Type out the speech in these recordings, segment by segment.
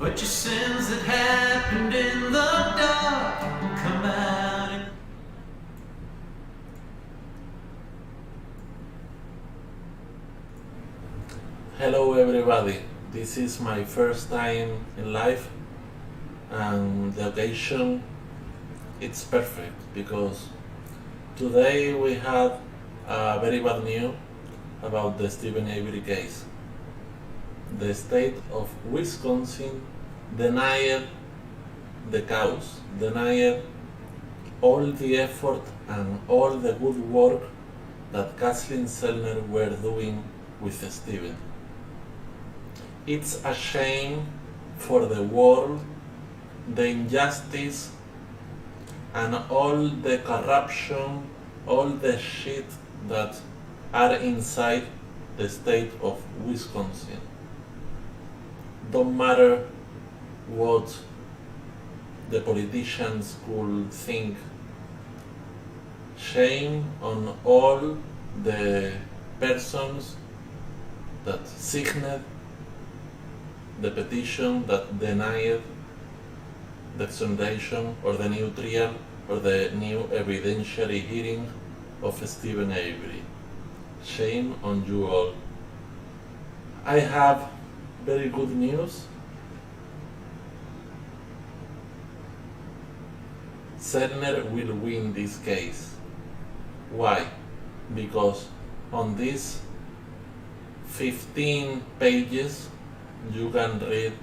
But your sins that happened in the dark will come out. Hello everybody, this is my first time in live and the occasion it's perfect because today we had a very bad news about the Stephen Avery case. The state of Wisconsin denied the cause, denied all the effort and all the good work that Kathleen Zellner were doing with Stephen. It's a shame for the world, the injustice and all the corruption, all the shit that are inside the state of Wisconsin. Don't matter what the politicians could think. Shame on all the persons that signed the petition that denied the exoneration or the new trial or the new evidentiary hearing of Stephen Avery. Shame on you all. I have very good news. Zellner will win this case. Why? Because on these 15 pages you can read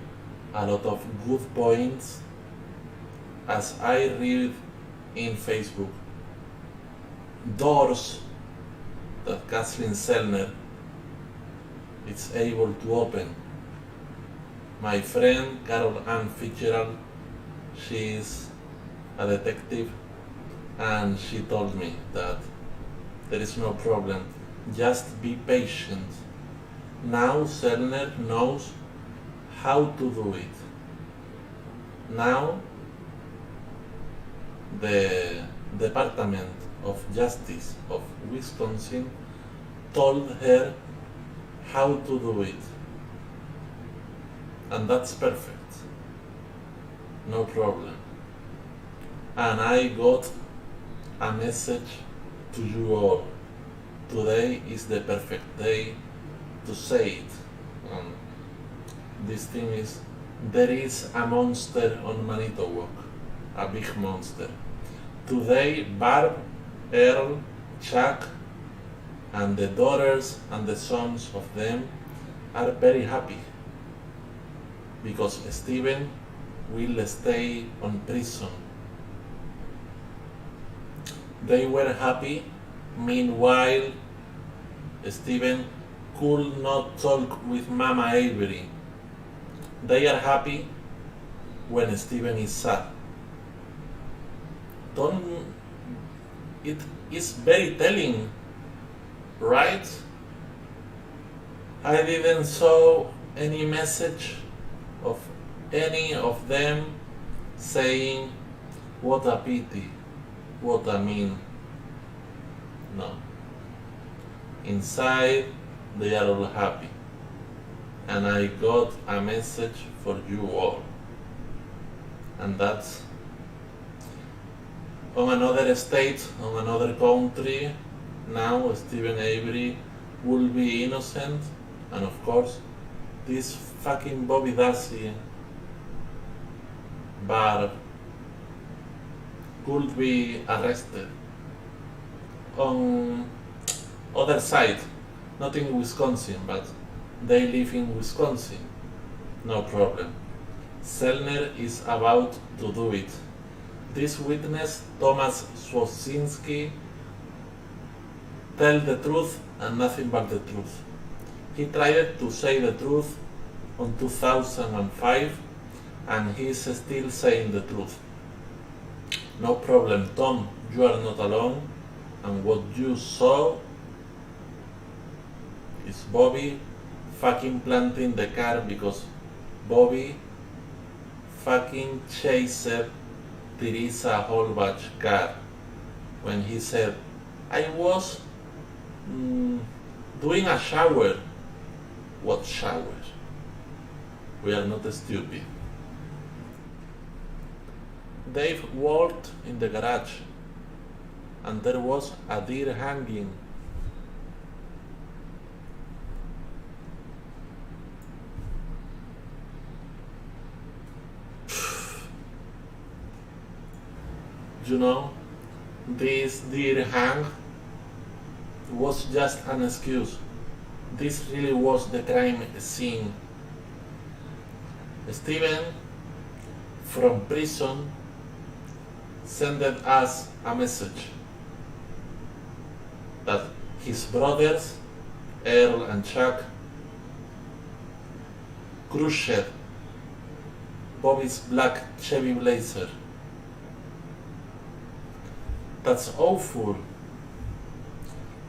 a lot of good points as I read in Facebook. Doors that Kathleen Zellner is able to open. My friend Carol Ann Fitzgerald, she is a detective and she told me that there is no problem, just be patient. Now Zellner knows how to do it. Now the Department of Justice of Wisconsin told her how to do it. And that's perfect. No problem. And I got a message to you all. Today is the perfect day to say it. This thing is, there is a monster on Manitowoc, a big monster. Today, Barb, Earl, Chuck, and the daughters and the sons of them are very happy because Stephen will stay on prison. They were happy, meanwhile Stephen could not talk with Mama Avery. They are happy when Stephen is sad. It is very telling, right? I didn't saw any message of any of them saying, what a pity, what a mean. No. Inside, they are all happy. And I got a message for you all. And that's on another state, on another country, now Stephen Avery will be innocent, and of course, this fucking Bobby Darcy bar could be arrested. On other side, not in Wisconsin, but they live in Wisconsin. No problem. Zellner is about to do it. This witness, Thomas Swosinski, tell the truth and nothing but the truth. He tried to say the truth on 2005 and he is still saying the truth. No problem, Tom, you are not alone, and what you saw is Bobby fucking planting the car because Bobby fucking chased Teresa Holbach's car when he said, I was doing a shower. What shower? We are not stupid. Dave walked in the garage, and there was a deer hanging. You know, this deer hang was just an excuse. This really was the crime scene. Steven, from prison, sent us a message that his brothers, Earl and Chuck, crushed Bobby's black Chevy Blazer. That's awful.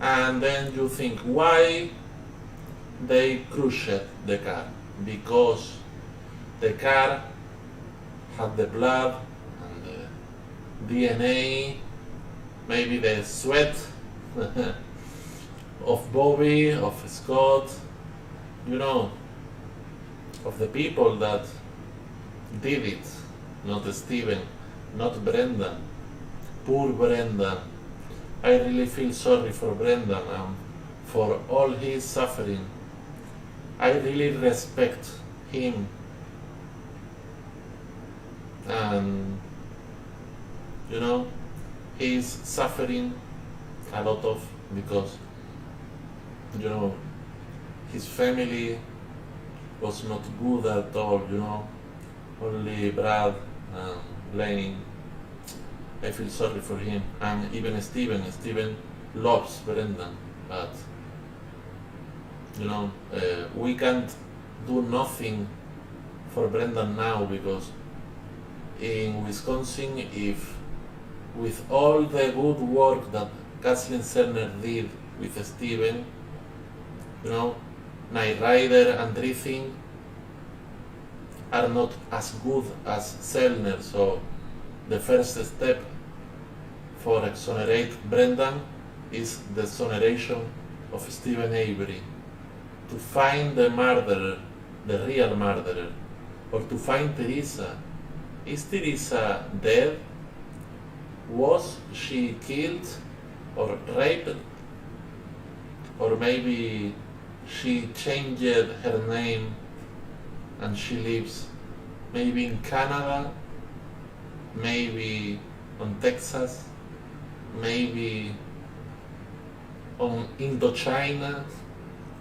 And then you think, why they crushed the car? Because the car had the blood and the DNA, maybe the sweat of Bobby, of Scott, you know, of the people that did it, not Steven, not Brendan. Poor Brendan. I really feel sorry for Brendan and for all his suffering. I really respect him. And you know, he's suffering a lot of because you know his family was not good at all, you know. Only Brad and Blaine. I feel sorry for him, and even Steven. Steven loves Brendan, but you know, we can't do nothing for Brendan now because in Wisconsin, if with all the good work that Kathleen Zellner did with Steven, you know, Knight Rider and Drifting are not as good as Zellner, so the first step for exonerate Brendan is the exoneration of Stephen Avery. To find the murderer, the real murderer, or to find Teresa. Is Teresa dead? Was she killed or raped? Or maybe she changed her name and she lives maybe in Canada, maybe on Texas, maybe on Indochina,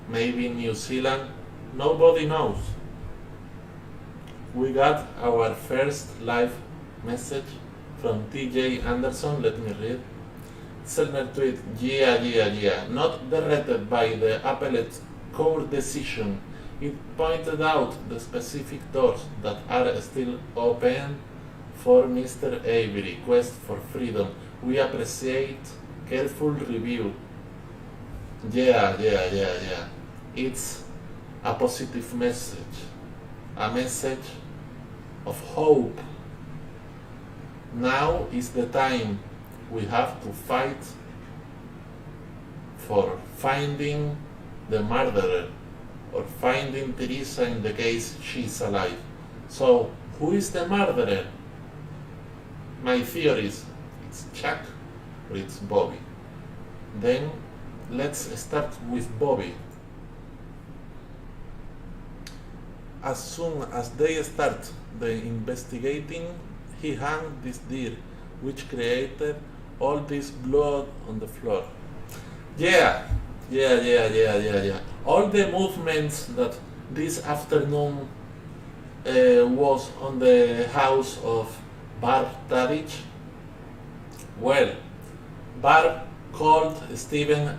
maybe in New Zealand. Nobody knows. We got our first live message from TJ Anderson. Let me read. Zellner tweet, yeah. Not directed by the appellate court decision. It pointed out the specific doors that are still open for Mr. Avery, quest for freedom. We appreciate careful review. Yeah. It's a positive message. A message of hope. Now is the time we have to fight for finding the murderer or finding Teresa in the case she's alive. So, who is the murderer? My theory is it's Chuck or it's Bobby. Then let's start with Bobby. As soon as they start the investigating, he hung this deer, which created all this blood on the floor. Yeah. All the movements that this afternoon was on the house of Barb Tarich. Well, Barb called Steven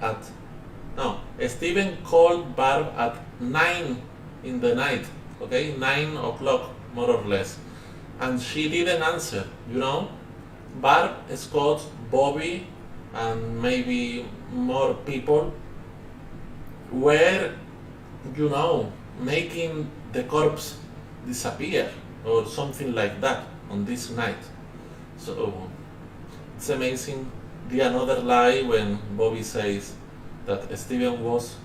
called Barb at 9 in the night, okay, 9 o'clock more or less, and she didn't answer, you know. Barb, Scott, Bobby, and maybe more people were, you know, making the corpse disappear or something like that on this night. So it's amazing. The another lie when Bobby says that Steven was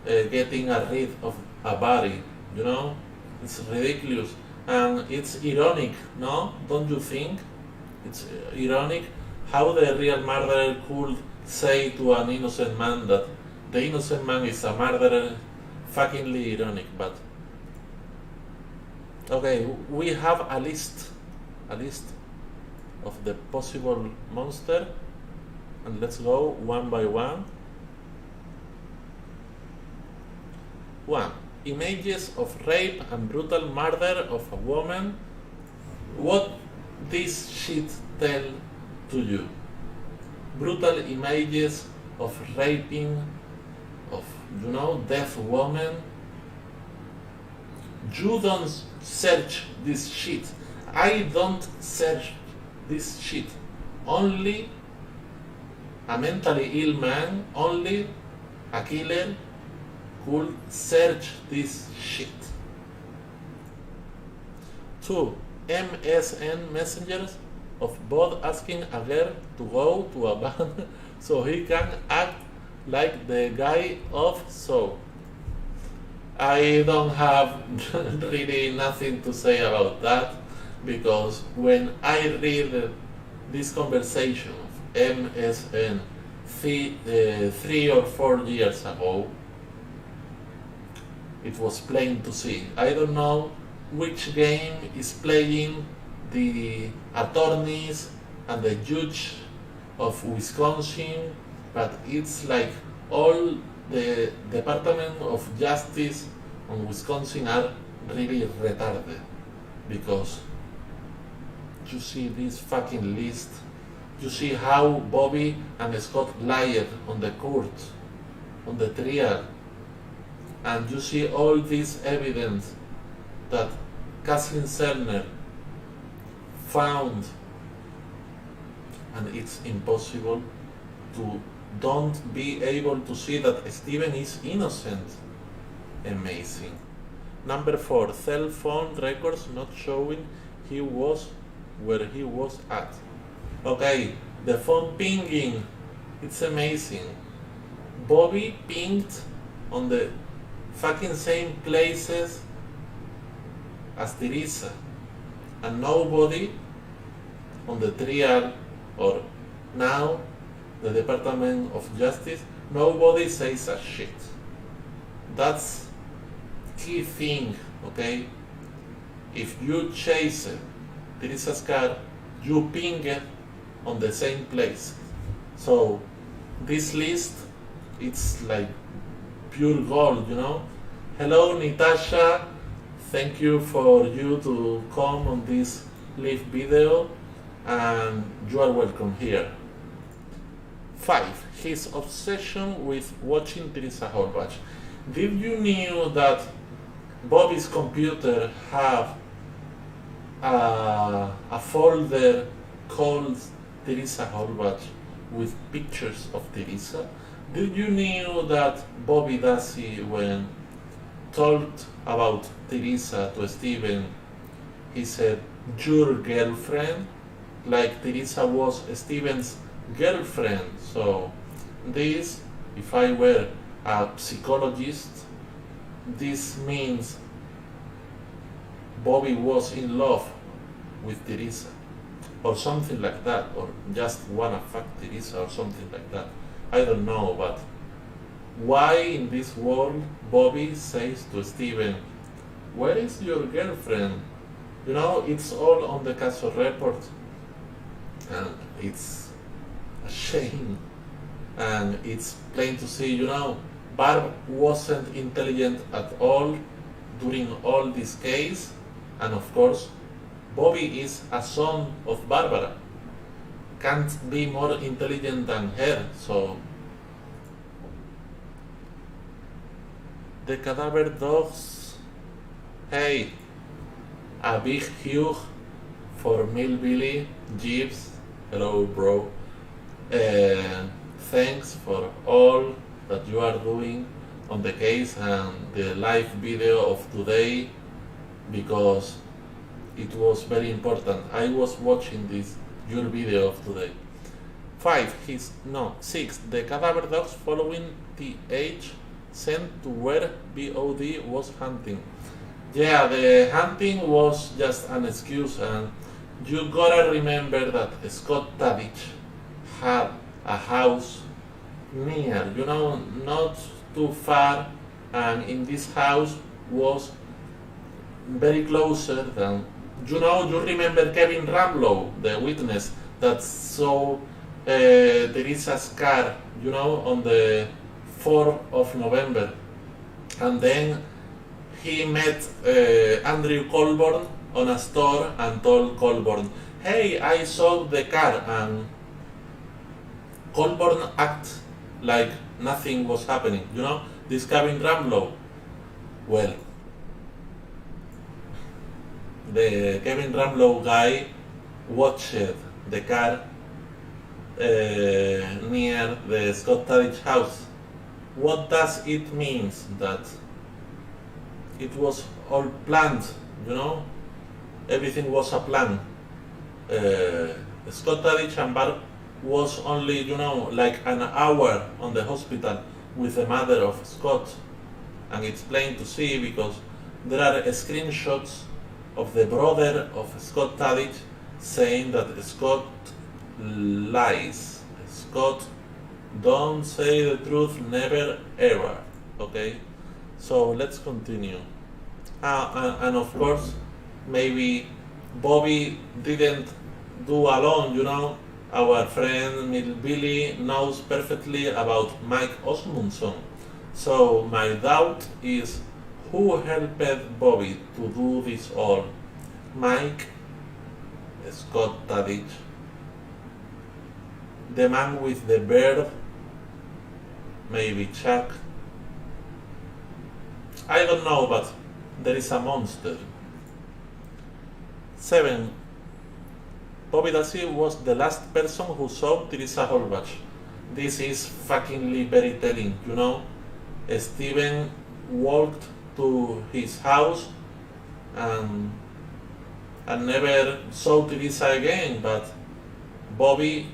getting rid of a body, you know. It's ridiculous and it's ironic, no? Don't you think? It's ironic how the real murderer could say to an innocent man that the innocent man is a murderer. Fuckingly ironic, but okay, we have a list of the possible monster, and let's go one by one. 1. Images of rape and brutal murder of a woman. What this shit tell to you? Brutal images of raping, of, deaf woman. You don't search this shit. I don't search this shit. Only a mentally ill man, only a killer could search this shit. 2. MSN messengers of both asking a girl to go to a band so he can act like the guy of so. I don't have really nothing to say about that, because when I read this conversation of MSN 3 or 4 years ago, it was plain to see. I don't know which game is playing the attorneys and the judge of Wisconsin, but it's like all the Department of Justice on Wisconsin are really retarded, because you see this fucking list, you see how Bobby and Scott lied on the court, on the trial, and you see all this evidence that Kathleen Zellner found, and it's impossible to don't be able to see that Steven is innocent. Amazing. Number 4, cell phone records not showing he was where he was at. Okay, the phone pinging, it's amazing. Bobby pinged on the fucking same places as Teresa, and nobody on the trial or now the Department of Justice, nobody says a shit. That's key thing, okay? If you chase Teresa's car, you ping it on the same place. So this list, it's like pure gold, Hello, Natasha. Thank you for you to come on this live video, and you are welcome here. 5. His obsession with watching Teresa Horvath. Did you know that Bobby's computer have a folder called Teresa Horvath with pictures of Teresa? Did you know that Bobby Dassey, when told about Teresa to Steven, he said, your girlfriend, like Teresa was Steven's girlfriend? So this, if I were a psychologist, this means Bobby was in love with Teresa, or something like that, or just wanna fuck Teresa, or something like that. I don't know, but why in this world Bobby says to Steven, where is your girlfriend? It's all on the Caso report, and it's a shame, and it's plain to see, Barb wasn't intelligent at all during all this case, and of course Bobby is a son of Barbara, can't be more intelligent than her. So the cadaver dogs, hey, a big hug for Millbilly Jeeves. Hello, bro. Thanks for all that you are doing on the case and the live video of today, because it was very important. I was watching your video of today. 6. The cadaver dogs following TH sent to where BOD was hunting. Yeah, the hunting was just an excuse, and you gotta remember that Scott Tadich had a house near, not too far, and in this house was very closer than, you remember Kevin Ramlow, the witness that saw Teresa's car, on the 4th of November, and then he met Andrew Colborn on a store and told Colborn, hey, I saw the car, and Colborn acted like nothing was happening, this Kevin Ramlow. Well, the Kevin Ramlow guy watched the car near the Scott Tadich house. What does it mean? That it was all planned, everything was a plan. Scott Tadich and Barb was only, like an hour on the hospital with the mother of Scott, and it's plain to see because there are screenshots of the brother of Scott Tadich saying that Scott lies. Scott don't say the truth, never ever. Okay, so let's continue. And of course, maybe Bobby didn't do alone. Our friend Billy knows perfectly about Mike Osmundson. So my doubt is, who helped Bobby to do this all? Mike, Scott Tadich, the man with the beard, maybe Chuck. I don't know, but there is a monster. 7. Bobby Dassey was the last person who saw Teresa Holbach. This is fuckingly very telling, Steven walked to his house and never saw Teresa again, but Bobby,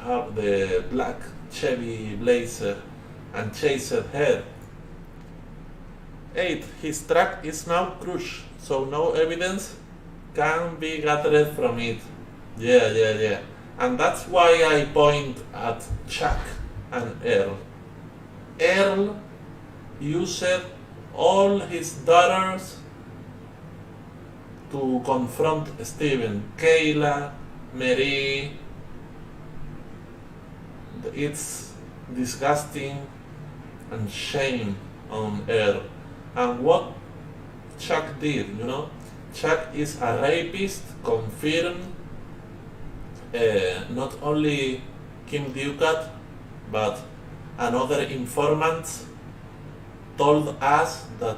have the black Chevy Blazer and chased her. 8. His truck is now crushed, so no evidence can be gathered from it. Yeah. And that's why I point at Chuck and Earl. Earl used all his daughters to confront Steven. Kayla, Mary. It's disgusting and shame on Earl. And what Chuck did, Chuck is a rapist, confirmed. Not only Kim Ducat, but another informant told us that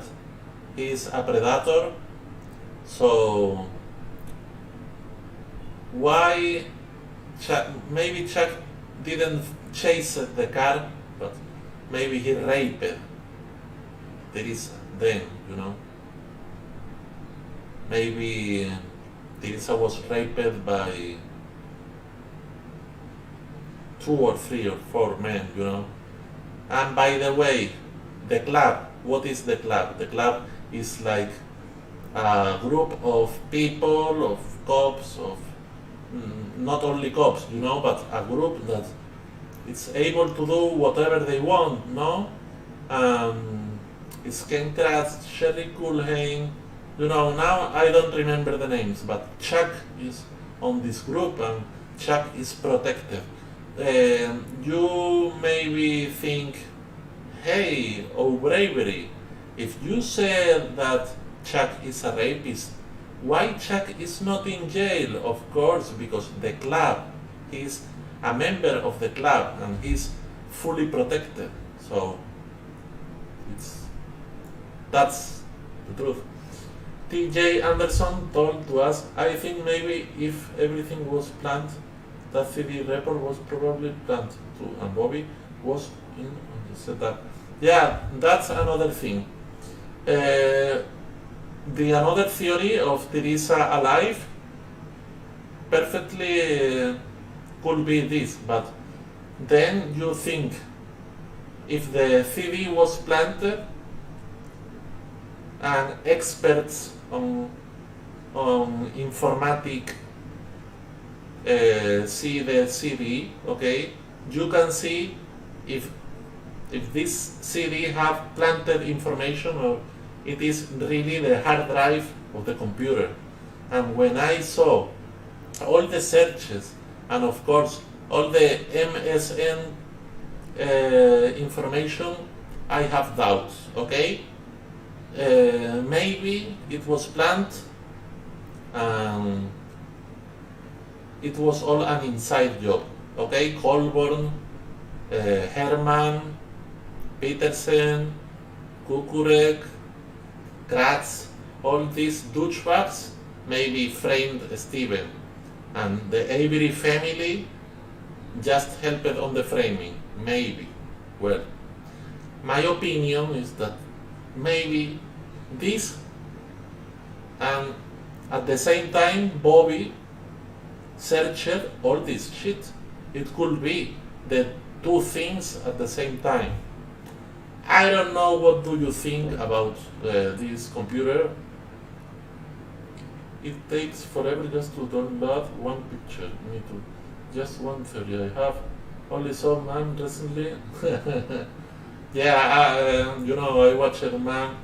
he is a predator. So why maybe Chuck didn't chase the car, but maybe he raped Teresa then, Maybe Teresa was raped by 2 or 3 or 4 men, And by the way, the club, what is the club? The club is like a group of people, of cops, of not only cops, but a group that is able to do whatever they want, no? It's Ken Kratz, Sherry Culhane, now I don't remember the names, but Chuck is on this group and Chuck is protected. You maybe think, hey, Avery, if you said that Chuck is a rapist, why Chuck is not in jail? Of course, because the club, he's a member of the club and he's fully protected. So that's the truth. TJ Anderson told to us, I think maybe if everything was planned, that CD report was probably planned too, and Bobby was in on the setup. Yeah, that's another thing. The another theory of Teresa alive perfectly could be this, but then you think, if the CD was planted and experts on on informatic see the CD, okay, you can see if this CD have planted information or it is really the hard drive of the computer. And when I saw all the searches and of course all the MSN information, I have doubts, okay? Maybe it was planned and it was all an inside job, okay? Colborn, Herman, Petersen, Kukurek, Kratz, all these douchebags maybe framed Steven, and the Avery family just helped on the framing, maybe. Well, my opinion is that maybe this, and at the same time Bobby searched all this shit. It could be the two things at the same time. I don't know, what do you think about this computer? It takes forever just to download one picture. Me too. Just one theory I have. Only saw man recently. Yeah, I watched MAM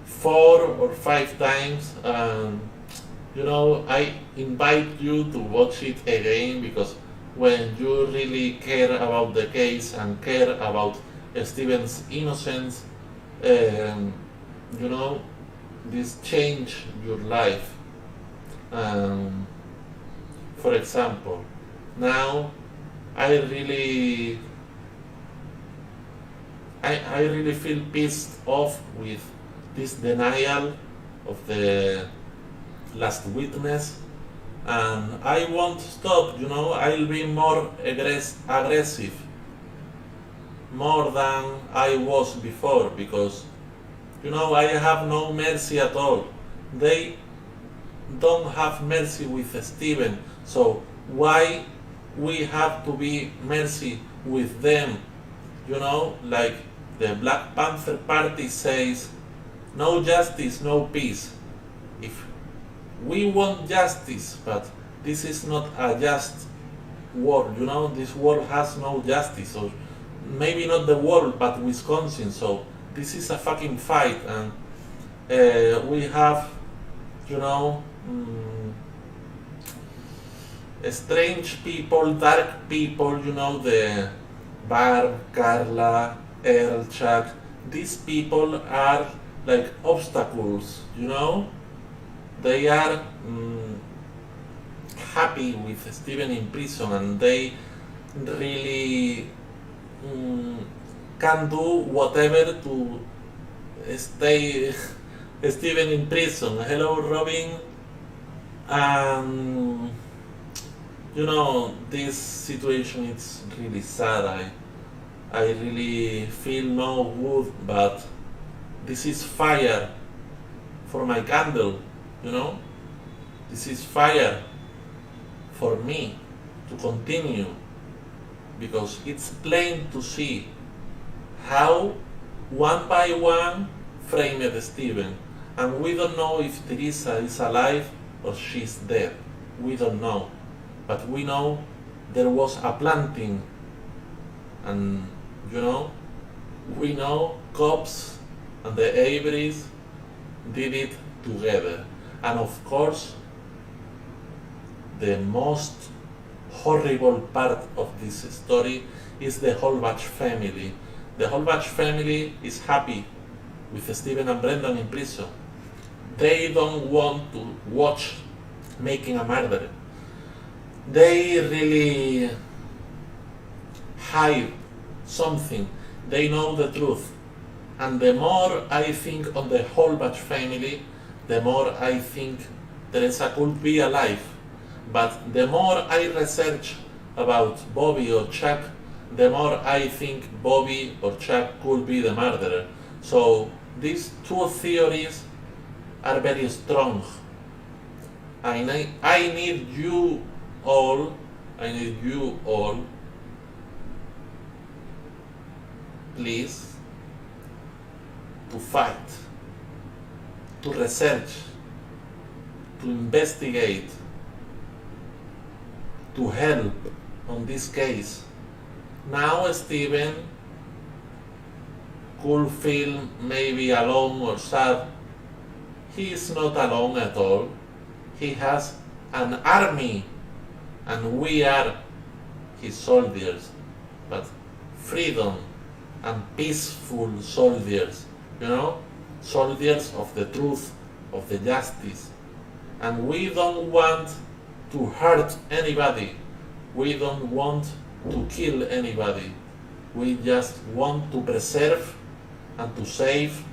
4 or 5 times. I invite you to watch it again, because when you really care about the case and care about Steven's innocence, this change your life. For example, now I really feel pissed off with this denial of the last witness, and I won't stop. I'll be more aggressive, more than I was before, because I have no mercy at all. They don't have mercy with Steven, so why we have to be mercy with them? Like the Black Panther Party says, no justice, no peace. If we want justice, but this is not a just world, this world has no justice, or maybe not the world, but Wisconsin, so this is a fucking fight, and we have, strange people, dark people, the Barb, Carla, Earl, Chuck. These people are like obstacles, They are happy with Steven in prison, and they really can do whatever to stay Steven in prison. Hello, Robin. This situation is really sad. I really feel no good, but this is fire for my candle, This is fire for me to continue, because it's plain to see how one by one framed Steven, and we don't know if Teresa is alive or she's dead. We don't know, but we know there was a planting, and we know cops and the Averys did it together. And of course, the most horrible part of this story is the Holbach family. The Holbach family is happy with Steven and Brendan in prison. They don't want to watch making a murder. They really hide something. They know the truth. And the more I think on the Holbach family, the more I think Teresa could be alive. But the more I research about Bobby or Chuck, the more I think Bobby or Chuck could be the murderer. So these two theories are very strong. I need you all, please, to fight, to research, to investigate, to help on this case. Now Steven could feel maybe alone or sad. He is not alone at all. He has an army, and we are his soldiers, but freedom and peaceful soldiers, soldiers of the truth, of the justice. And we don't want to hurt anybody. We don't want to kill anybody. We just want to preserve and to save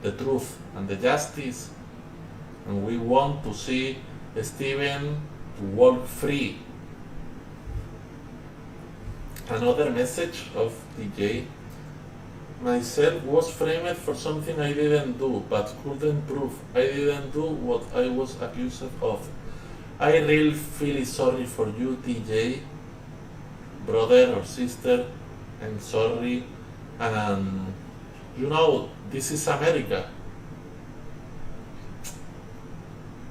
the truth and the justice. And we want to see Steven to walk free. Another message of DJ. Myself was framed for something I didn't do, but couldn't prove. I didn't do what I was accused of. I really feel sorry for you, DJ. Brother or sister, I'm sorry. And this is America.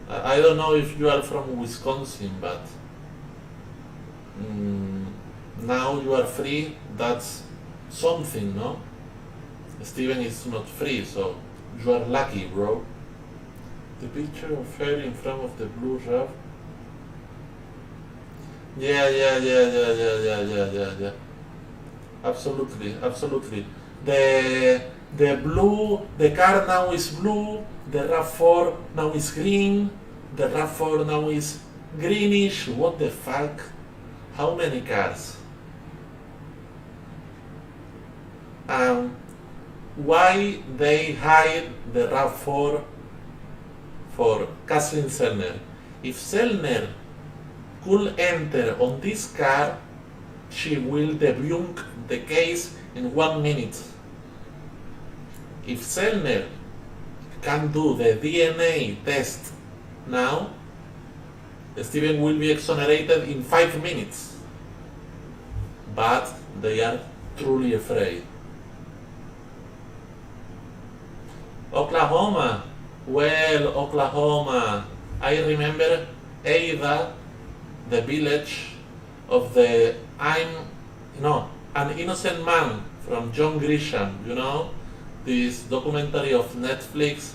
I don't know if you are from Wisconsin, but now you are free. That's something, no? Steven is not free, so you are lucky, bro. The picture of her in front of the blue roof. Yeah. Absolutely. The car now is blue, the RAV4 now is green, the RAV4 now is greenish. What the fuck? How many cars? Why they hide the RAV4 for Kathleen Zellner? If Zellner could enter on this car, she will debunk the case in 1 minute. If Zellner can do the DNA test now, Steven will be exonerated in 5 minutes. But they are truly afraid. Oklahoma. Well, Oklahoma. I remember Ada, the village of an innocent man from John Grisham, this documentary of Netflix.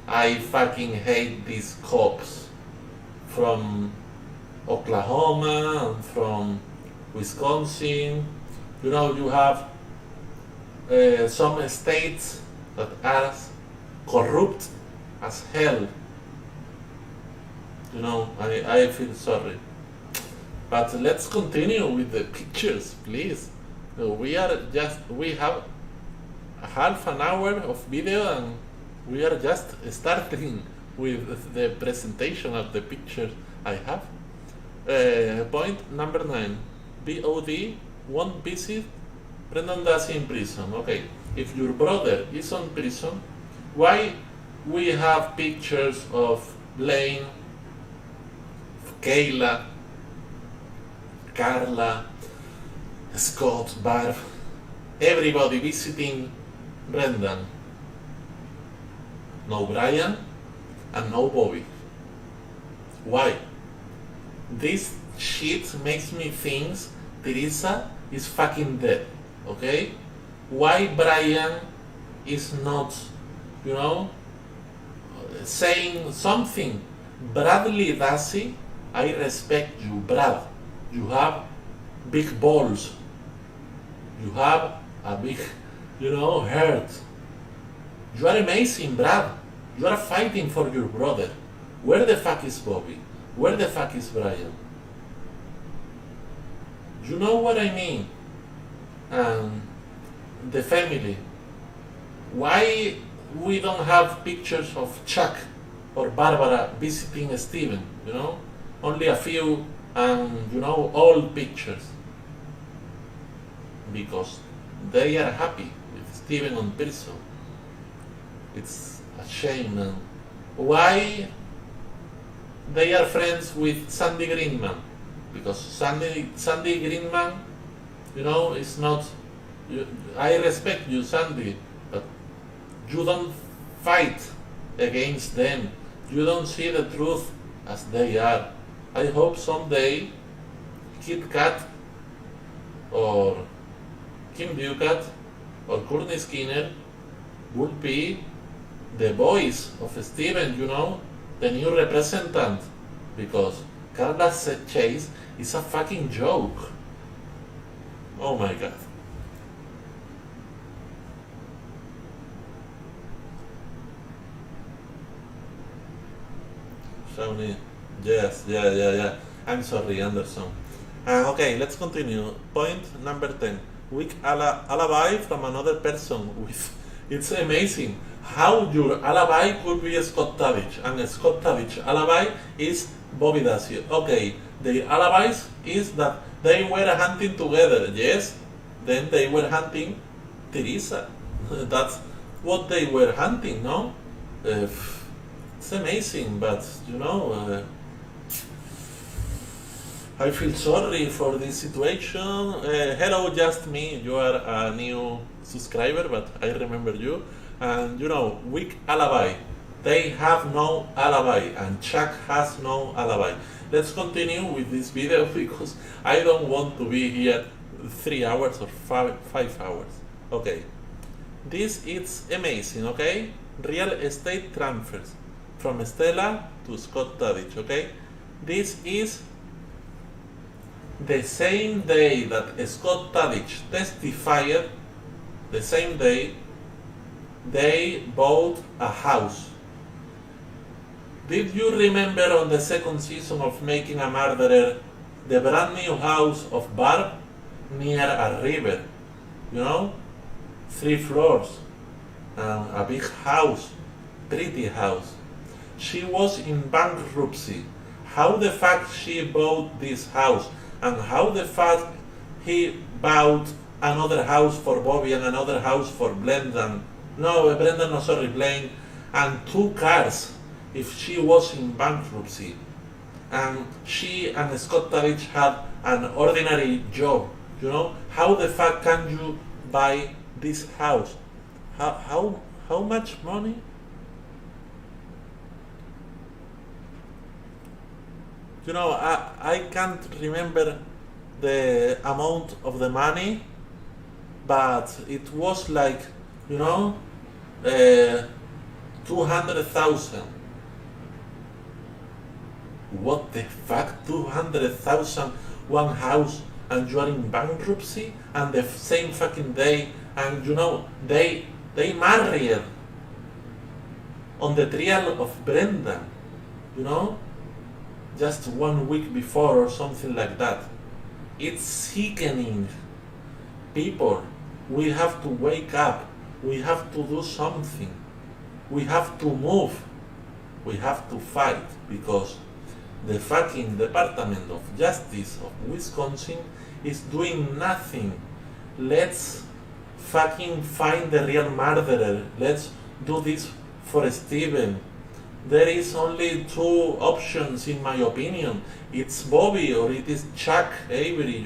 I fucking hate these cops from Oklahoma and from Wisconsin. You have some states that are corrupt as hell. I feel sorry. But let's continue with the pictures, please. We have a half an hour of video and we are just starting with the presentation of the pictures I have. Point number 9. BOD won't visit Brendan Dassey in prison. Okay, if your brother is on prison, why we have pictures of Blaine, Kayla, Carla, Scott, Barb, everybody visiting Brendan? No Brian and no Bobby. Why? This shit makes me think Teresa is fucking dead, okay? Why Brian is not, saying something? Bradley Dassey, I respect you, Brad. You have big balls. You have a big, heart. You are amazing, Brad. You are fighting for your brother. Where the fuck is Bobby? Where the fuck is Brian? You know what I mean? And the family. Why we don't have pictures of Chuck or Barbara visiting Steven? Only a few and old pictures. Because they are happy with Steven on prison. It's a shame. And why they are friends with Sandy Greenman? Because Sandy Greenman, is not. I respect you, Sandy, but you don't fight against them. You don't see the truth as they are. I hope someday Kit Kat or Kim Ducat or Courtney Skinner would be the voice of Steven, the new representant. Because Carla Chase is a fucking joke. Oh my god. Shawnee. Yes, yeah. I'm sorry, Anderson. Okay, let's continue. Point number 10. Weak alibi from another person with. It's amazing how your alibi could be Scott Tavich, and Scott Tavich alibi is Bobby Dassey. Okay, the alibis is that they were hunting together, yes? Then they were hunting Teresa. That's what they were hunting, no? It's amazing, but I feel sorry for this situation. Hello, just me. You are a new subscriber, but I remember you. And weak alibi. They have no alibi, and Chuck has no alibi. Let's continue with this video because I don't want to be here 3 hours or 5 hours. Okay, this is amazing. Okay, real estate transfers from Stella to Scott Tadich. Okay, this is the same day that Scott Tadich testified. The same day they bought a house. Did you remember on the second season of Making a Murderer, the brand new house of Barb near a river? 3 floors, a big house, pretty house. She was in bankruptcy. How the fuck she bought this house, and how the fuck he bought another house for Bobby and another house for Blaine, and 2 cars if she was in bankruptcy, and she and Scott Tavich had an ordinary job. How the fuck can you buy this house? How much money? I can't remember the amount of the money, but it was like 200,000. What the fuck? 200,000 one house, and you are in bankruptcy, and the same fucking day, and they married on the trial of Brenda, just 1 week before or something like that. It's sickening. People, we have to wake up. We have to do something. We have to move. We have to fight, because the fucking Department of Justice of Wisconsin is doing nothing. Let's fucking find the real murderer. Let's do this for Steven. There is only 2 options in my opinion. It's Bobby or it is Chuck Avery,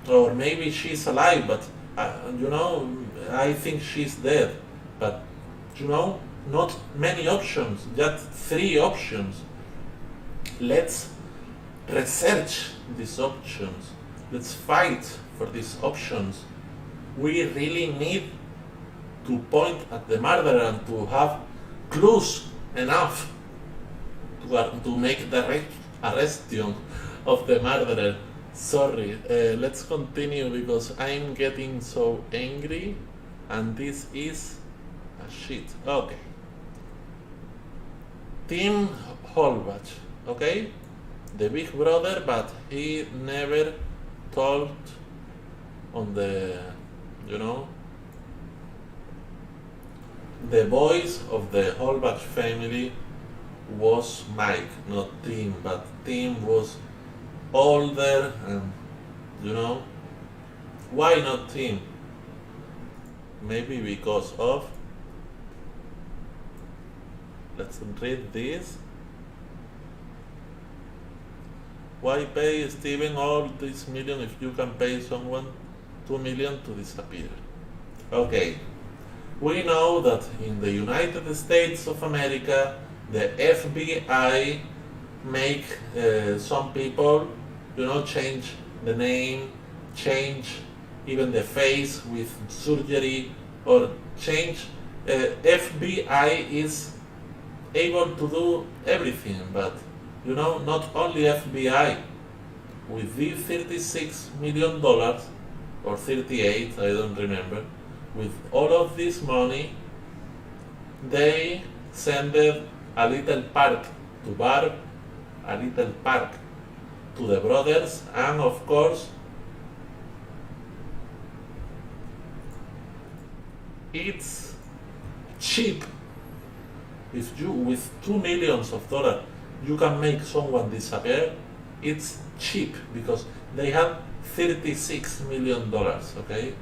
or maybe she's alive, but I think she's dead. But not many options, just 3 options. Let's research these options. Let's fight for these options. We really need to point at the murderer and to have clues enough to make the arrestion of the murderer. Sorry, let's continue because I'm getting so angry and this is a shit. Okay. Tim Holbach, okay? The big brother, but he never told on the, the voice of the Holbach family was Mike, not Tim, but Tim was older and, why not Tim? Maybe because of, let's read this. Why pay Steven all this million if you can pay someone 2 million to disappear? Okay, we know that in the United States of America The FBI make some people, change the name, change even the face with surgery, or change. FBI is able to do everything, but not only FBI. With these $36 million or 38, I don't remember, with all of this money, they sent a little park to Barb, a little park to the brothers, and of course, it's cheap. If you, with $2 million, you can make someone disappear, it's cheap because they have $36 million, okay?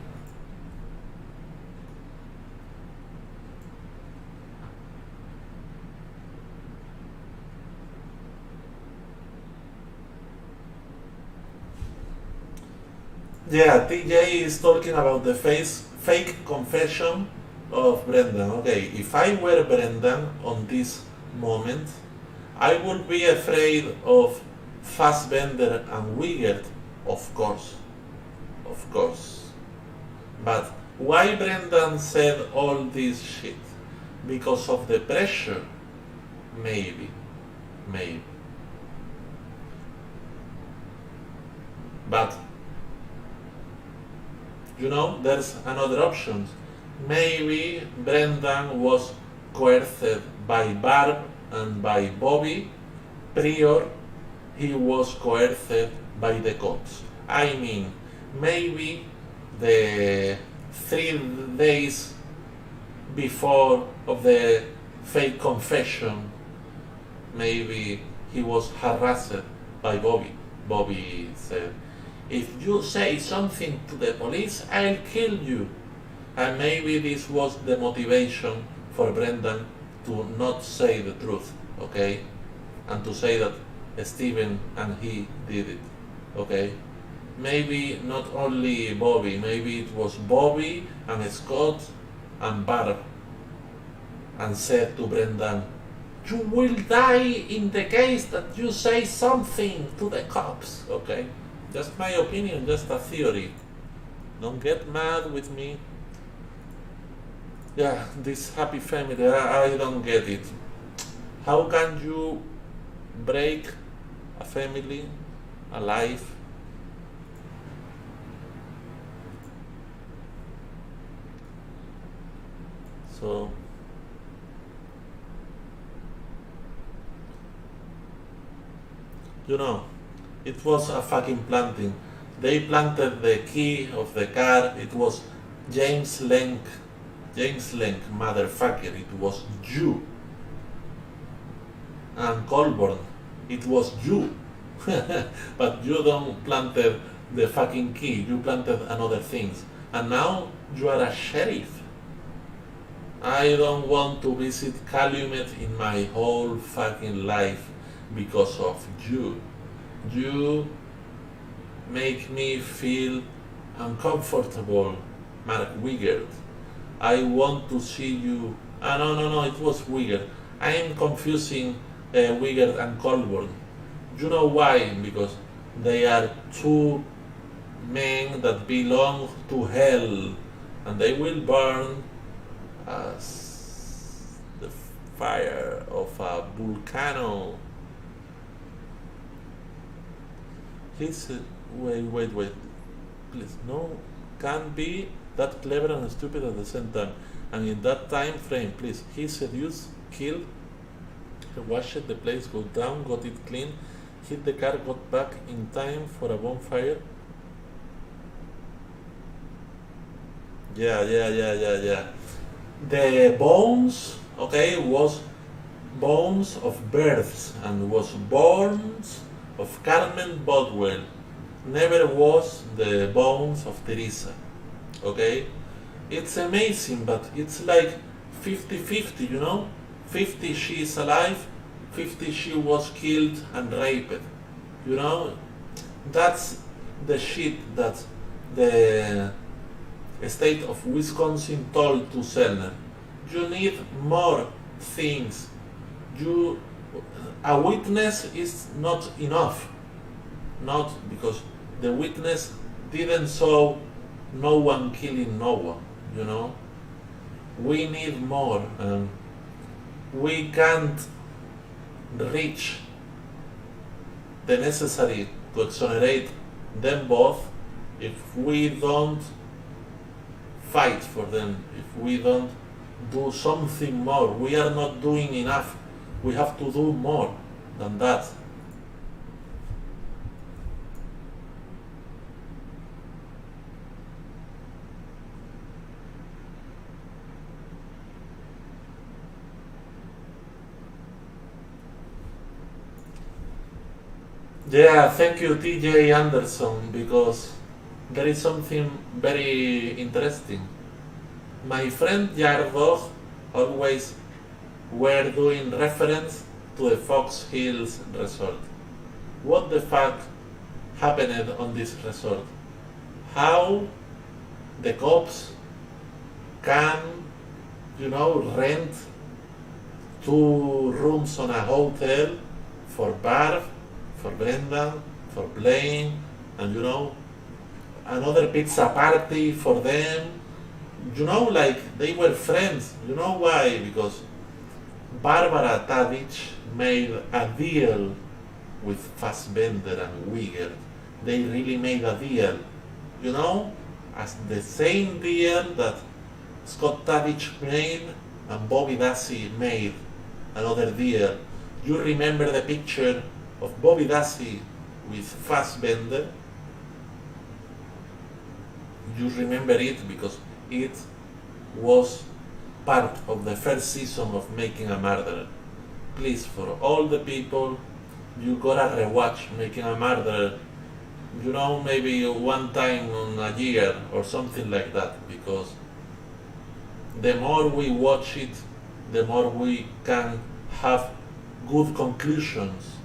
Yeah, TJ is talking about the fake confession of Brendan. Okay, if I were Brendan on this moment, I would be afraid of Fassbender and Wigert, of course. But why Brendan said all this shit? Because of the pressure? Maybe. But there's another option. Maybe Brendan was coerced by Barb and by Bobby prior he was coerced by the cops. I mean, maybe the 3 days before of the fake confession, maybe he was harassed by Bobby. Bobby said, "If you say something to the police, I'll kill you." And maybe this was the motivation for Brendan to not say the truth, okay? And to say that Steven and he did it, okay? Maybe not only Bobby, maybe it was Bobby and Scott and Barb, and said to Brendan, "You will die in the case that you say something to the cops," okay? Just my opinion, just a theory. Don't get mad with me. Yeah, this happy family, I don't get it. How can you break a family, a life? So, it was a fucking planting. They planted the key of the car. It was James Lenk, motherfucker. It was you. And Colborn, it was you. But you don't planted the fucking key. You planted another things. And now you are a sheriff. I don't want to visit Calumet in my whole fucking life because of you. You make me feel uncomfortable, Mark Wigert. I want to see you. No, it was Wigert. I am confusing Wigert and Colborn. You know why? Because they are 2 men that belong to hell, and they will burn as the fire of a volcano. He said, wait, please, no, can't be that clever and stupid at the same time. And in that time frame, please, he seduced, killed, washed the place, got down, got it clean, hit the car, got back in time for a bonfire. Yeah. The bones, okay, was bones of births and was bones of Carmen Bodwell. Never was the bones of Teresa, okay? It's amazing, but it's like 50-50, 50 she is alive, 50 she was killed and raped, That's the shit that the state of Wisconsin told to Zellner. You need more things. you a witness is not enough, not because the witness didn't saw no one killing no one, you know. We need more, and we can't reach the necessary to exonerate them both if we don't fight for them, if we don't do something more. We are not doing enough. We have to do more than that. Yeah, thank you, TJ Anderson, because there is something very interesting. My friend Yardog always were doing reference to the Fox Hills resort. What the fuck happened on this resort? How the cops can, rent 2 rooms on a hotel for Barb, for Brenda, for Blaine, and another pizza party for them. Like they were friends. You know why? Because Barbara Tadic made a deal with Fassbender and Wigger. They really made a deal. As the same deal that Scott Tadic made and Bobby Dassey made another deal. You remember the picture of Bobby Dassey with Fassbender? You remember it because it was part of the first season of Making a Murderer. Please, for all the people, you gotta rewatch Making a Murderer, maybe one time in a year or something like that, because the more we watch it, the more we can have good conclusions.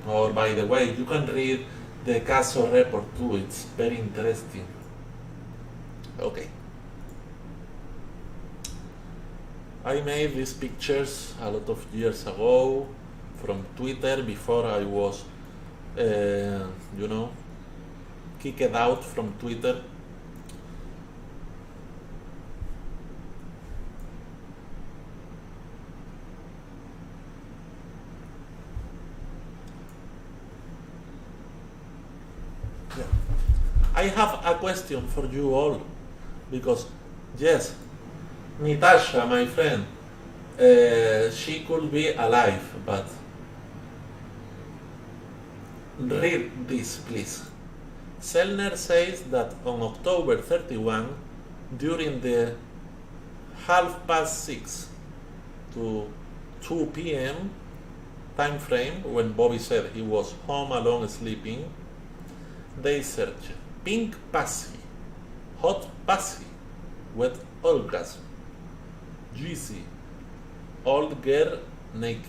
Or, by the way, you can read the Caso report too, it's very interesting. Okay. I made these pictures a lot of years ago from Twitter before I was, kicked out from Twitter. I have a question for you all, because yes, Natasha, my friend, she could be alive, but read this, please. Zellner says that on October 31, during the 6:30 to 2 p.m. time frame, when Bobby said he was home alone sleeping, they searched pink pussy, hot pussy, wet orgasm, juicy, old girl naked,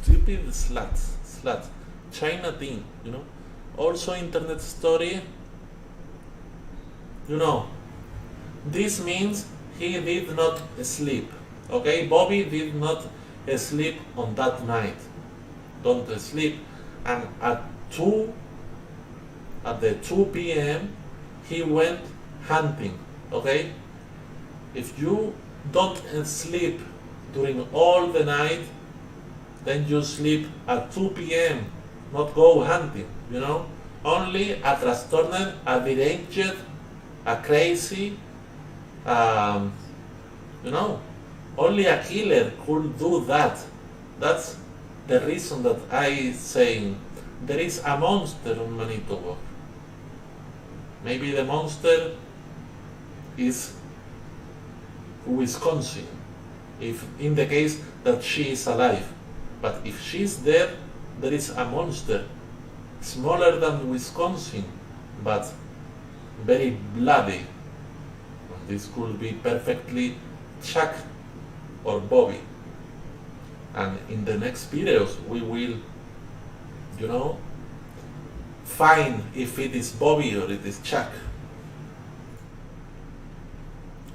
stupid slut, China thing, also internet story, this means he did not sleep, okay? Bobby did not sleep on that night, don't sleep, and at the 2 p.m. he went hunting, okay? If you don't sleep during all the night, then you sleep at 2 p.m., not go hunting, Only a trastorned, a deranged, a crazy, only a killer could do that. That's the reason that I say there is a monster in Manitoba. Maybe the monster is Wisconsin, if in the case that she is alive. But if she is dead, there is a monster smaller than Wisconsin, but very bloody. This could be perfectly Chuck or Bobby. And in the next videos we will, find if it is Bobby or it is Chuck.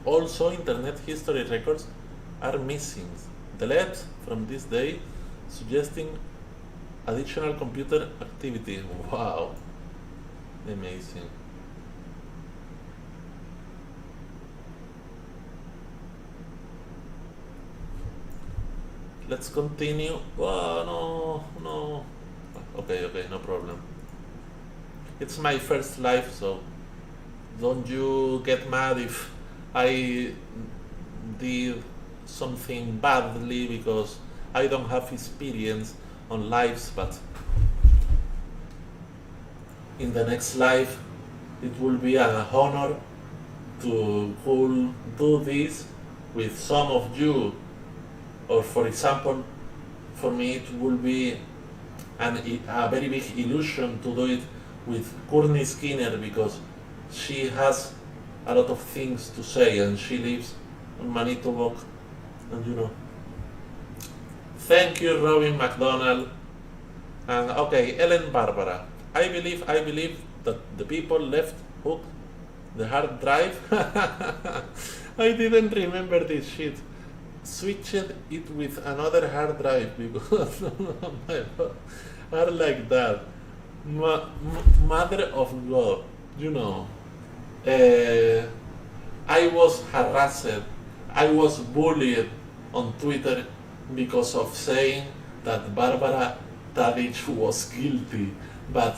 Also, internet history records are missing. delete from this day, suggesting additional computer activity. Wow, amazing. Let's continue. Oh, no. Okay, no problem. It's my first live, so don't you get mad if I did something badly, because I don't have experience on lives, but in the next live it will be an honor to do this with some of you. Or for example, for me it will be a very big illusion to do it with Courtney Skinner, because she has a lot of things to say and she lives on Manitowoc, and you know. Thank you, Robin McDonald. And okay, Ellen Barbara. I believe that the people left hooked the hard drive. I didn't remember this shit. Switched it with another hard drive because are like that. Mother of God, you know. I was harassed. I was bullied on Twitter because of saying that Barbara Tadic was guilty. But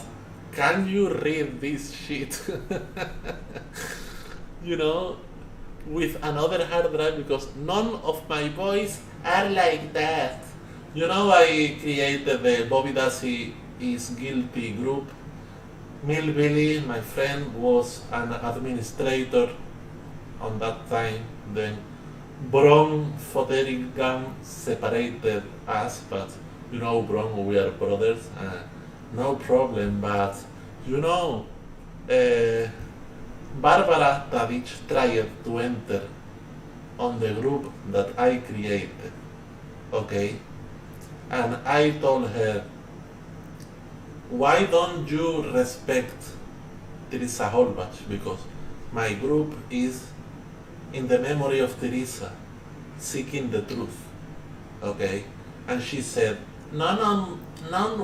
can you read this shit? You know, with another hard drive, because none of my boys are like that. You know, I created the Bobby Dassey is guilty group. Mill Billy, my friend, was an administrator on that time. Then Bron Fotheringham separated us, but you know, Bron, we are brothers. No problem, but you know, Barbara Tadic tried to enter on the group that I created, okay? And I told her, why don't you respect Teresa Holbach? Because my group is in the memory of Teresa, seeking the truth, okay? And she said, no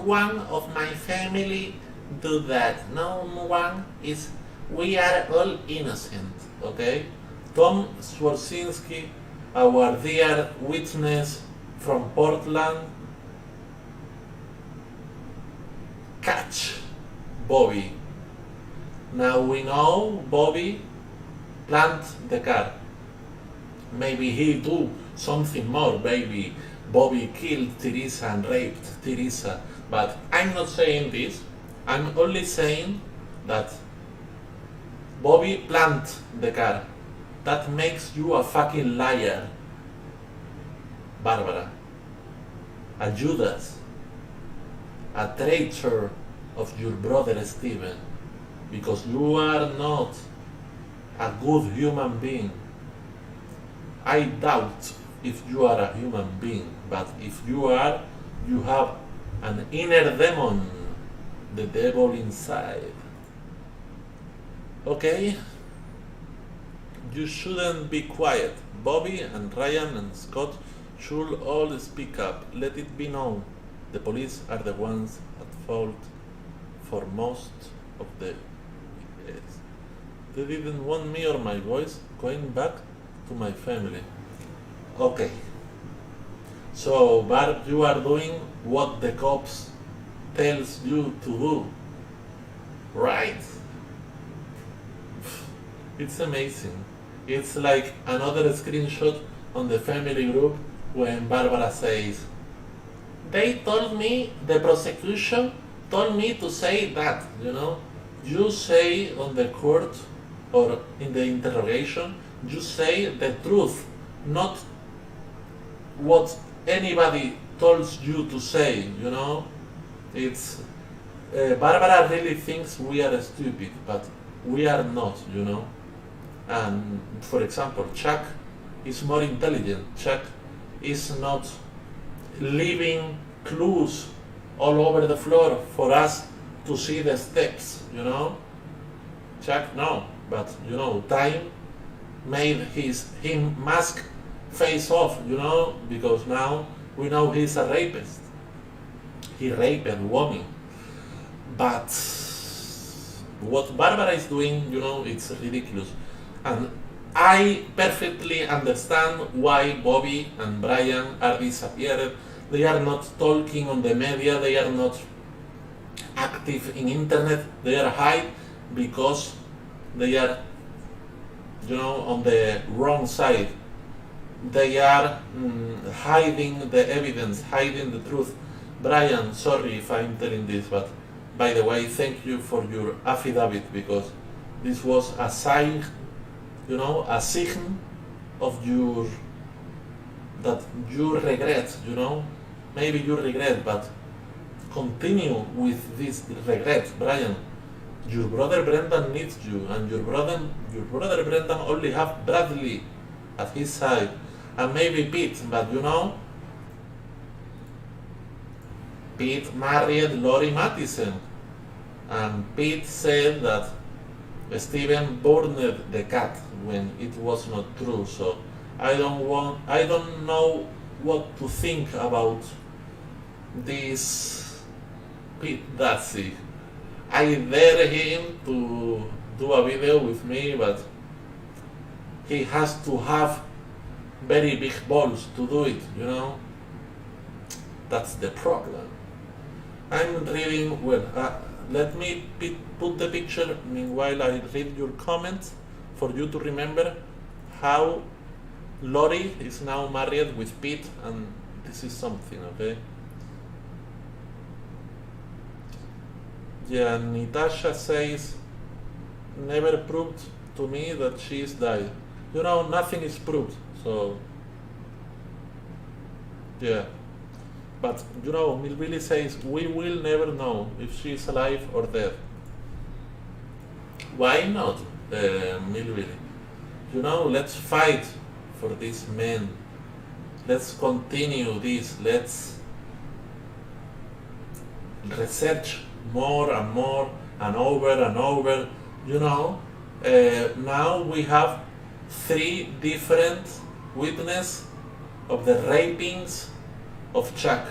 one of my family do that. No one is. We are all innocent, okay? Tom Swarczynski, our dear witness from Portland, catch Bobby. Now we know Bobby plant the car. Maybe he do something more. Maybe Bobby killed Teresa and raped Teresa. But I'm not saying this. I'm only saying that Bobby plant the car. That makes you a fucking liar, Barbara. A Judas. A traitor of your brother Stephen. Because you are not a good human being. I doubt if you are a human being, but if you are, you have an inner demon, the devil inside. Okay? You shouldn't be quiet. Bobby and Ryan and Scott should all speak up. Let it be known. The police are the ones at fault for most of the yes. They didn't want me or my boys going back to my family. Okay. So, Barb, you are doing what the cops tells you to do. Right? It's amazing. It's like another screenshot on the family group when Barbara says, they told me, the prosecution told me to say that, you know. You say on the court or in the interrogation, you say the truth, not what anybody told you to say, you know. It's Barbara really thinks we are stupid, but we are not, you know. And for example, Chuck is more intelligent. Chuck is not leaving clues all over the floor for us to see the steps, you know. Chuck, no, but you know, time made him mask face off, because now we know he's a rapist. He raped women. But what Barbara is doing, it's ridiculous. And I perfectly understand why Bobby and Brian are disappeared. They are not talking on the media, they are not active in internet, they are hide because they are, on the wrong side. They are hiding the evidence, hiding the truth. Brian, sorry if I'm telling this, but by the way, thank you for your affidavit, because this was a sign, a sign of that you regret, maybe you regret, but continue with this regret, Brian. Your brother Brendan needs you, and your brother Brendan only have Bradley at his side, and maybe Pete, but Pete married Lori Mattison, and Pete said that Steven burned the cat when it was not true. So I don't know what to think about this Pete Datsy. I dare him to do a video with me, but he has to have very big balls to do it, That's the problem. I'm reading, let me put the picture meanwhile I read your comments for you to remember how Lori is now married with Pete, and this is something, okay? Yeah, Natasha says, never proved to me that she is died. Nothing is proved, so yeah. But Milbilly says, we will never know if she is alive or dead. Why not, Milbilly? Let's fight for these men. Let's continue this. Let's research more and more and over and over. Now we have 3 different witnesses of the rapings of Chuck.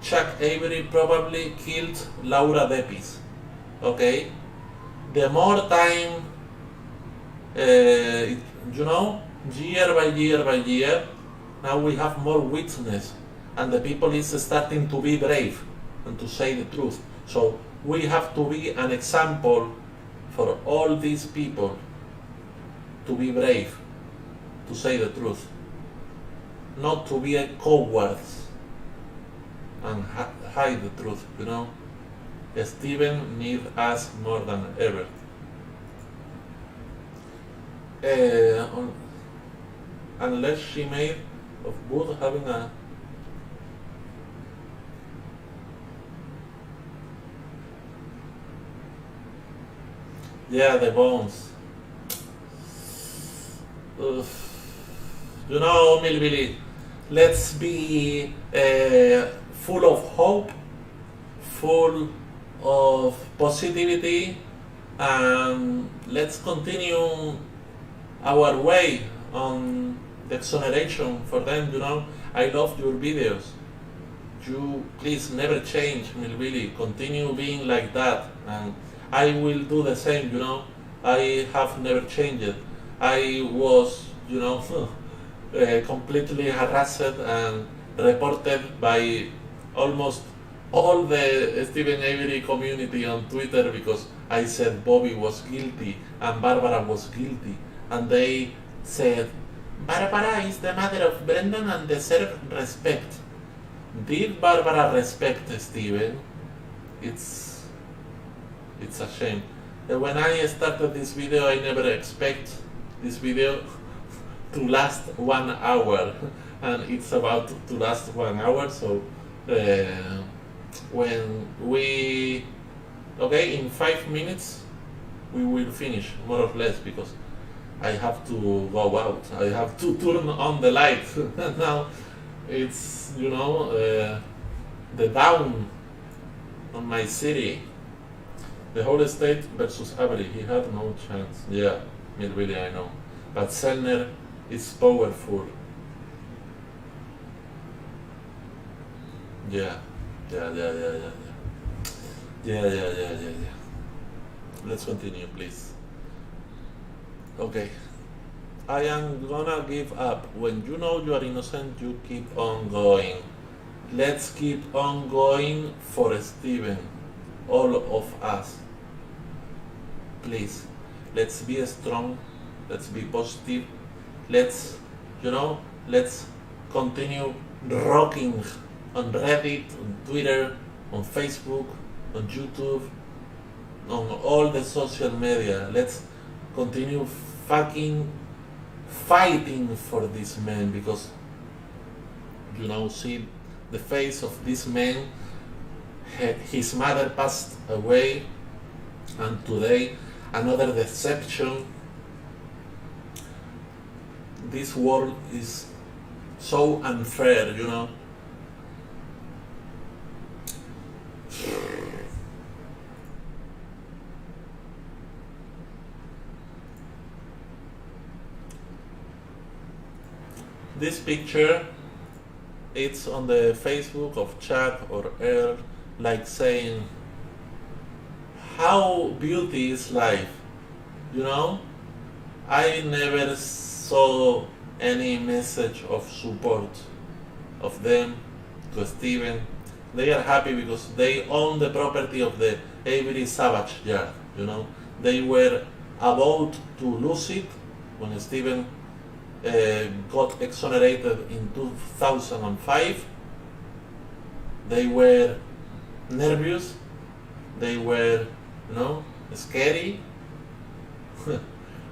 Chuck Avery probably killed Laura Depis. Okay? The more time, year by year, now we have more witnesses, and the people is starting to be brave and to say the truth. So we have to be an example for all these people to be brave, to say the truth, not to be a cowards and hide the truth, Steven needs us more than ever. Unless she made of wood having a the bones. Milbilly, let's be full of hope, full of positivity, and let's continue our way on the exoneration for them. I love your videos. You please never change, Milbilly. Continue being like that, and I will do the same. I have never changed. I was, completely harassed and reported by almost all the Steven Avery community on Twitter because I said Bobby was guilty and Barbara was guilty, and they said Barbara is the mother of Brendan and deserves respect. Did Barbara respect Steven? It's a shame. When I started this video, I never expect this video to last 1 hour, and it's about to last 1 hour. So when we in 5 minutes we will finish more or less, because I have to go out. I have to turn on the light. Now it's the down on my city. The whole state versus Avery. He had no chance. Yeah, really, I know. But Zellner is powerful. Yeah, yeah, yeah, yeah, yeah, yeah, yeah, yeah, yeah, yeah, yeah. Let's continue, please. Okay. I am gonna give up. When you know you are innocent, you keep on going. Let's keep on going for Steven, all of us. Please, let's be strong. Let's be positive. Let's, let's continue rocking on Reddit, on Twitter, on Facebook, on YouTube, on all the social media. Let's continue fucking fighting for this man, because see the face of this man. His mother passed away, and today another deception. This world is so unfair. This picture, it's on the Facebook of Chuck or Earl, like saying, how beauty is life, I never saw any message of support of them to Steven. They are happy because they own the property of the Avery Savage Yard, They were about to lose it when Steven got exonerated in 2005. They were nervous, they were, scary,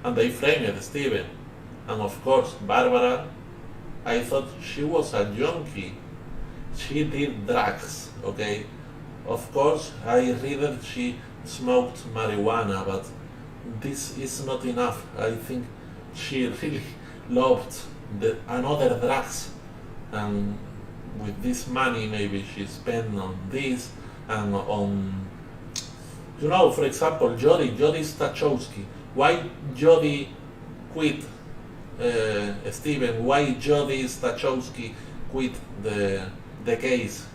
and they framed Steven. And of course, Barbara, I thought she was a junkie. She did drugs, okay? Of course, I read that she smoked marijuana, but this is not enough. I think she really loved another drugs, and with this money maybe she spent on this and on, for example, Jody Stachowski. Why Jody quit Steven? Why Jody Stachowski quit the case?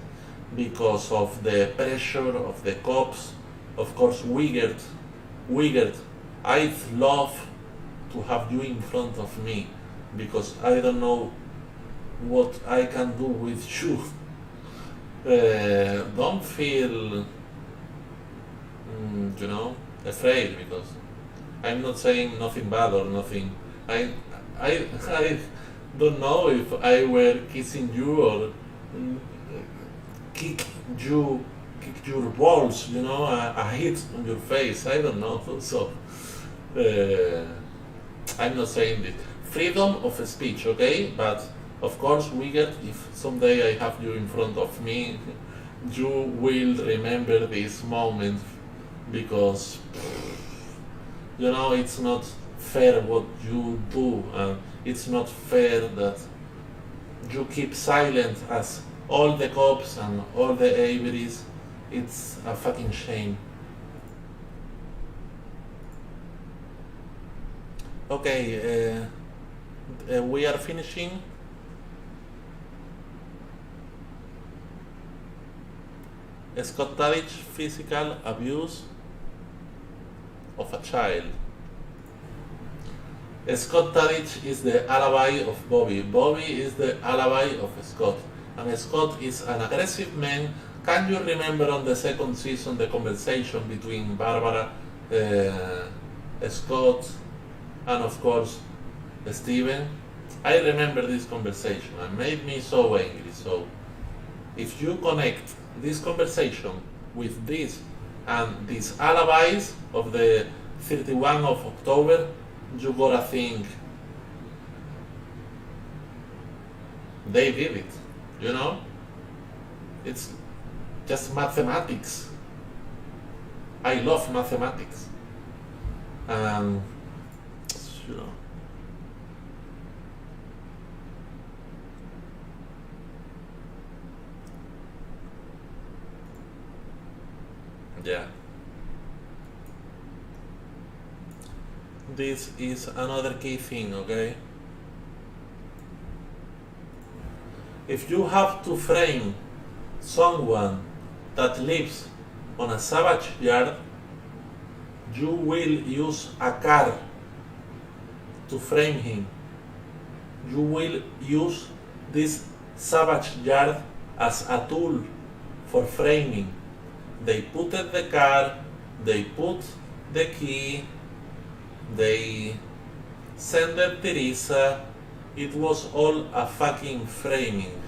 Because of the pressure of the cops. Of course, Wiegert, I'd love to have you in front of me, because I don't know what I can do with you. Don't feel, afraid, because I'm not saying nothing bad or nothing. I don't know if I were kissing you or kick your balls, a hit on your face. I don't know. So I'm not saying this. Freedom of speech, okay? But of course, if someday I have you in front of me, you will remember this moment, because it's not fair what you do, and it's not fair that you keep silent as all the cops and all the Averys. It's a fucking shame. Okay, we are finishing. Scott Tadich, physical abuse of a child. Scott Tadich is the alibi of Bobby. Bobby is the alibi of Scott. And Scott is an aggressive man. Can you remember on the second season the conversation between Barbara, Scott, and of course Steven? I remember this conversation and made me so angry. So if you connect this conversation with this and these alibis of the 31 of October, you gotta think they did it, It's just mathematics. I love mathematics. And, yeah. This is another key thing, okay? If you have to frame someone that lives on a savage yard, you will use a car to frame him. You will use this savage yard as a tool for framing. They put the car, they put the key, they sent Teresa. It was all a fucking framing.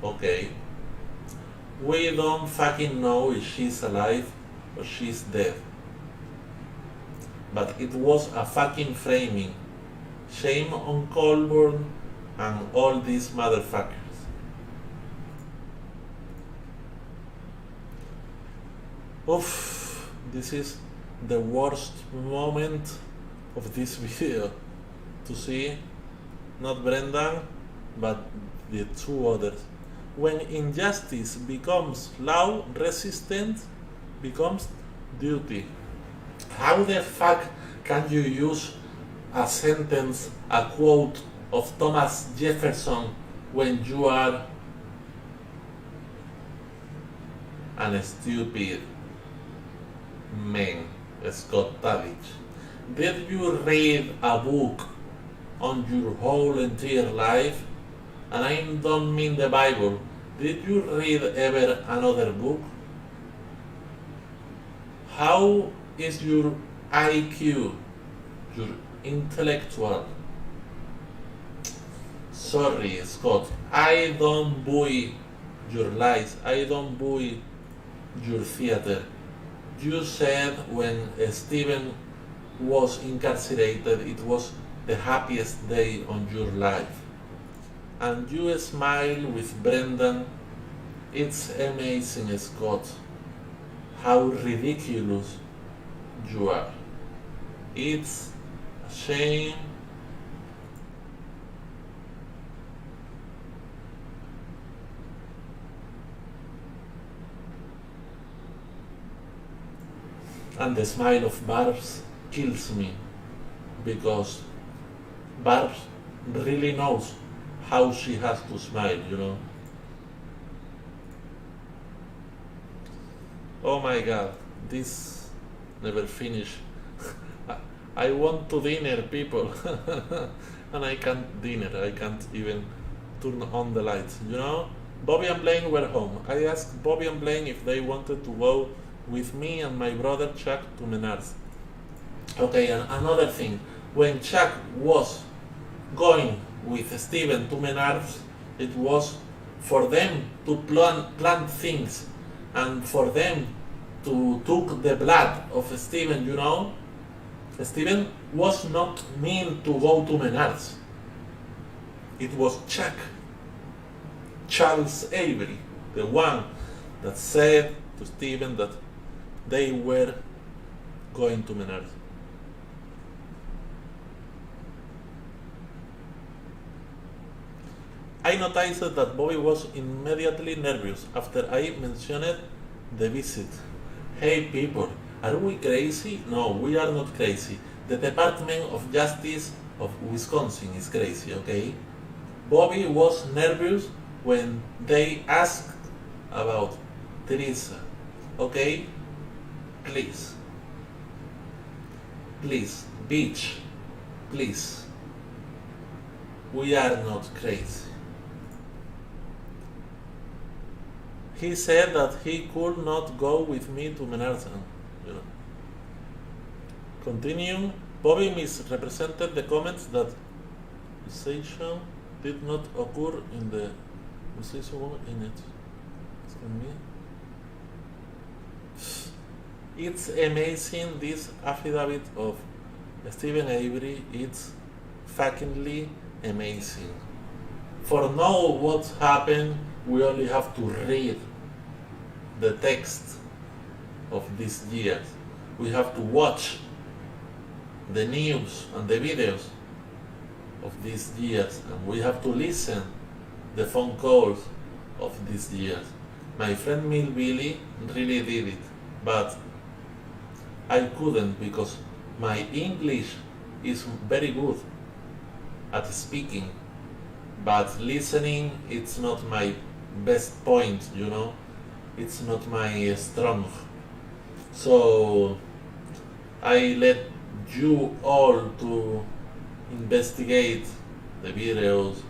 Okay. We don't fucking know if she's alive or she's dead. But it was a fucking framing. Shame on Colburn and all these motherfuckers. Oof, this is the worst moment of this video to see, not Brendan, but the two others. When injustice becomes law, resistance becomes duty. How the fuck can you use a sentence, a quote of Thomas Jefferson when you are an stupid man, Scott Tavich? Did you read a book on your whole entire life? And I don't mean the Bible. Did you read ever another book? How is your IQ, your intellectual? Sorry, Scott, I don't buy your lies, I don't buy your theater. You said when Stephen was incarcerated, it was the happiest day on your life. And you smile with Brendan. It's amazing, Scott, how ridiculous you are. It's a shame. And the smile of Barbs kills me, because Barbs really knows how she has to smile, you know. Oh my god, this never finish. I want to dinner, people. And I can't dinner, I can't even turn on the lights, you know. Bobby and Blaine were home. I asked Bobby and Blaine if they wanted to go with me and my brother Chuck to Menards. Okay, and another thing, when Chuck was going with Steven to Menards, it was for them to plant things and for them to took the blood of Steven, you know. Steven was not meant to go to Menards. It was Chuck, Charles Avery, the one that said to Steven that they were going to Menards. I noticed that Bobby was immediately nervous after I mentioned the visit. Hey people, are we crazy? No, we are not crazy. The Department of Justice of Wisconsin is crazy, okay? Bobby was nervous when they asked about Teresa, okay? Please, bitch, please. We are not crazy. He said that he could not go with me to Menards. You know. Continuing, Bobby misrepresented the comments that accusation did not occur in the accusation in it. Excuse me. It's amazing, this affidavit of Stephen Avery. It's fuckingly amazing. For know what happened, we only have to read the text of these years. We have to watch the news and the videos of these years, and we have to listen the phone calls of these years. My friend Mill Billy really did it, but I couldn't because my English is very good at speaking, but listening it's not my best point, it's not my strong. So I let you all to investigate the videos,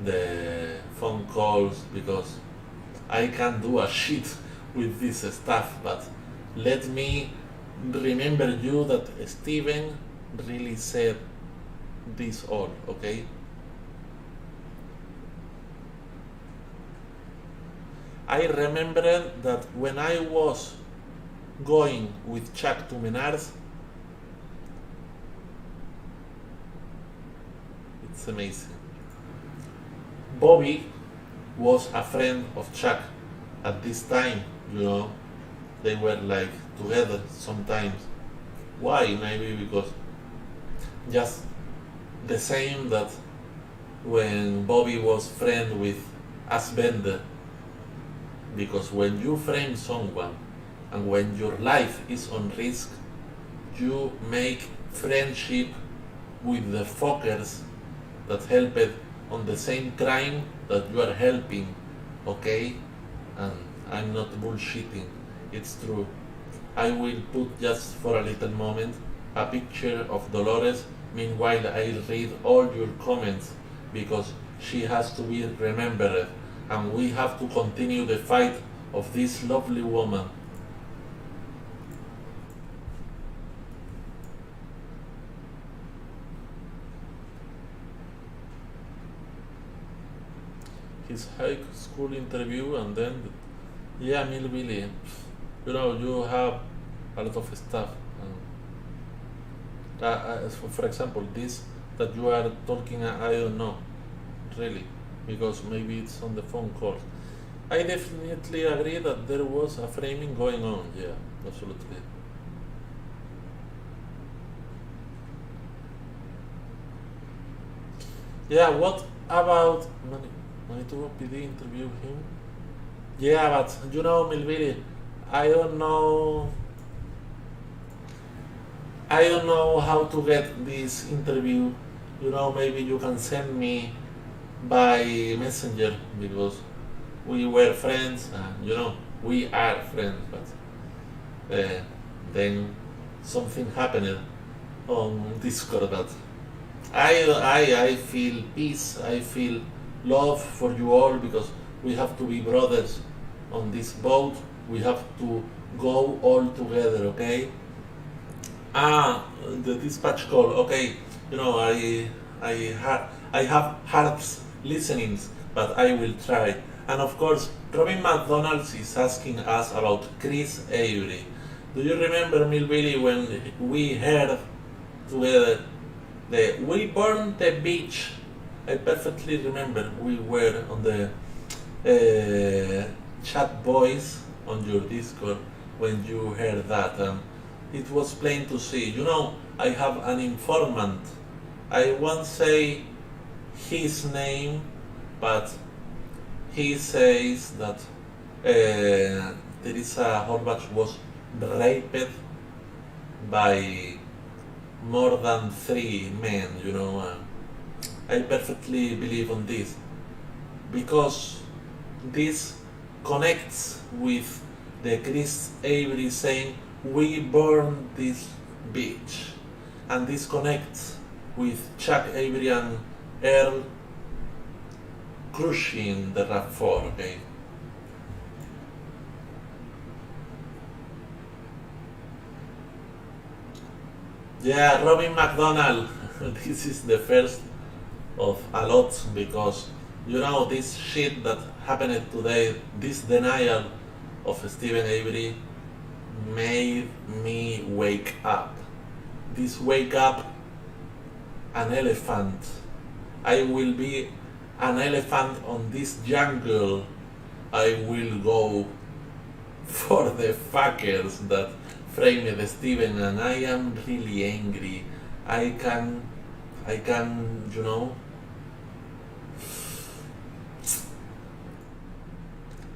the phone calls, because I can't do a shit with this stuff, but let me remember you that Steven really said this all, okay? I remember that when I was going with Chuck to Menards, it's amazing. Bobby was a friend of Chuck at this time, They were like together sometimes. Why? Maybe because just the same that when Bobby was friend with Asbender, because when you friend someone and when your life is on risk, you make friendship with the fuckers that helped on the same crime that you are helping, okay? And I'm not bullshitting, it's true. I will put just for a little moment a picture of Dolores. Meanwhile, I'll read all your comments because she has to be remembered and we have to continue the fight of this lovely woman. His high school interview and then, yeah, Millbilly, you have a lot of stuff. For example, this that you are talking, I don't know, really, because maybe it's on the phone call. I definitely agree that there was a framing going on, yeah, absolutely. Yeah, what about Manitoba PD interview him? Yeah, but Milviri, I don't know. I don't know how to get this interview. Maybe you can send me by messenger because we were friends. We are friends, but then something happened on Discord that I feel peace. I feel love for you all because we have to be brothers on this boat. We have to go all together, okay? The dispatch call, okay. I have hearts listenings, but I will try. And of course, Robin McDonald's is asking us about Chris Avery. Do you remember, Millbilly, when we heard together the "We Burned the Beach"? I perfectly remember we were on the chat voice on your Discord when you heard that. It was plain to see. I have an informant. I won't say his name, but he says that Teresa Horvath was raped by more than 3 men, I perfectly believe on this because this connects with the Chris Avery saying "we burned this bitch," and this connects with Chuck Avery and Earl crushing the RAV4, okay? Yeah, Robin McDonald, this is the first of a lot because this shit that happened today, this denial of Stephen Avery made me wake up. This wake up an elephant. I will be an elephant on this jungle. I will go for the fuckers that framed Stephen, and I am really angry. I can,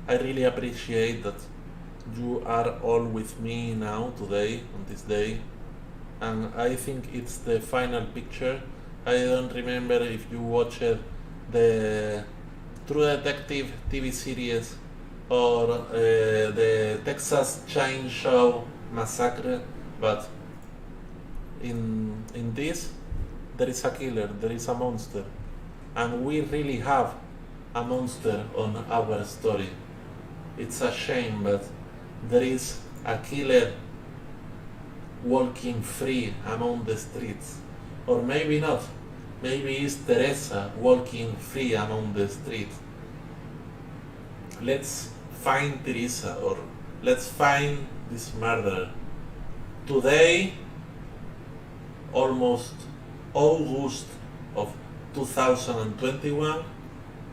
I really appreciate that you are all with me now today, on this day, and I think it's the final picture. I don't remember if you watched the True Detective TV series or the Texas Chainsaw Massacre, but in this there is a killer, there is a monster, and we really have a monster on our story. It's a shame, but there is a killer walking free among the streets. Or maybe not. Maybe it's Teresa walking free among the streets. Let's find Teresa, or let's find this murderer. Today, almost August of 2021,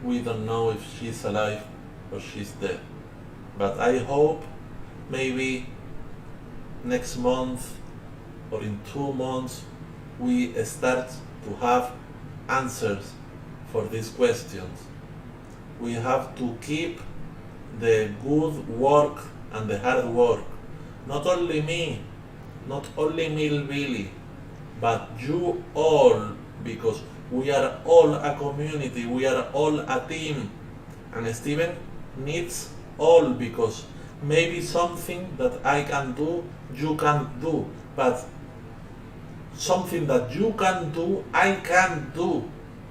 we don't know if she's alive or she's dead. But I hope maybe next month or in 2 months we start to have answers for these questions. We have to keep the good work and the hard work. Not only me, not only Billy, but you all, because we are all a community, we are all a team. And Steven needs all, because maybe something that I can do, you can't do, but something that you can do, I can't do.